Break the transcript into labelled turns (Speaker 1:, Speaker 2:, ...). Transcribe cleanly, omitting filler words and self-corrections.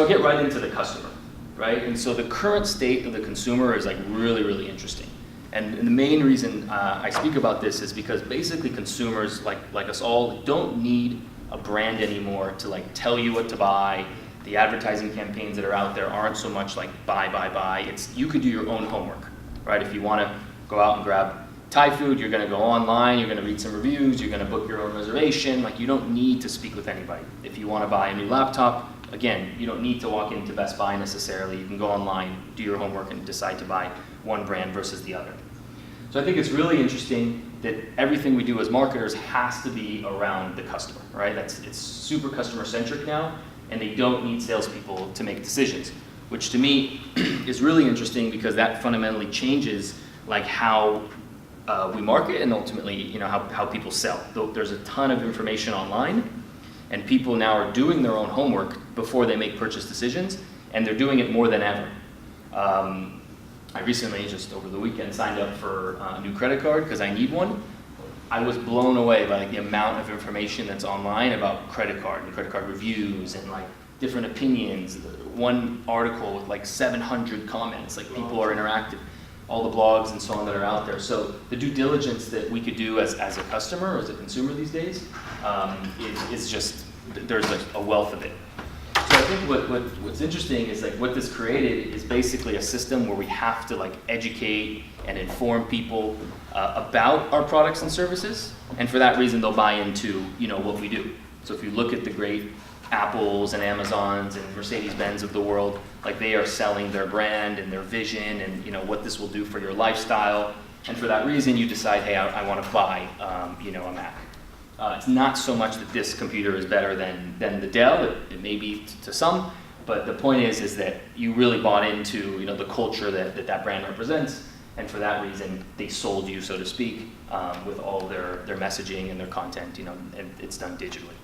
Speaker 1: So I'll get right into the customer, right? And so the current state of the consumer is like really, really interesting. And the main reason I speak about this is because basically consumers, like us all, don't need a brand anymore to like tell you what to buy. The advertising campaigns that are out there aren't so much like buy, buy, buy. It's you could do your own homework, right? If you want to go out and grab Thai food, you're going to go online, you're going to read some reviews, you're going to book your own reservation. Like you don't need to speak with anybody. If you want to buy a new laptop, again, you don't need to walk into Best Buy necessarily. You can go online, do your homework, and decide to buy one brand versus the other. So I think it's really interesting that everything we do as marketers has to be around the customer, right? It's super customer centric now, and they don't need salespeople to make decisions, which to me is really interesting because that fundamentally changes like how we market and ultimately how people sell. There's a ton of information online, and people now are doing their own homework before they make purchase decisions, and they're doing it more than ever. I recently, just over the weekend, signed up for a new credit card because I need one. I was blown away by like the amount of information that's online about credit card and credit card reviews and like different opinions. One article with like 700 comments, like people are interactive, all the blogs and so on that are out there. So the due diligence that we could do as a customer or as a consumer these days is just, there's a wealth of it. So I think what's interesting is like what this created is basically a system where we have to like educate and inform people about our products and services, and for that reason they'll buy into what we do. So if you look at the great Apples and Amazons and Mercedes-Benz of the world, like they are selling their brand and their vision and what this will do for your lifestyle, and for that reason you decide, hey, I want to buy a Mac. It's not so much that this computer is better than the Dell. It may be to some, but the point is that you really bought into the culture that brand represents, and for that reason they sold you, so to speak, with all their messaging and their content, and it's done digitally.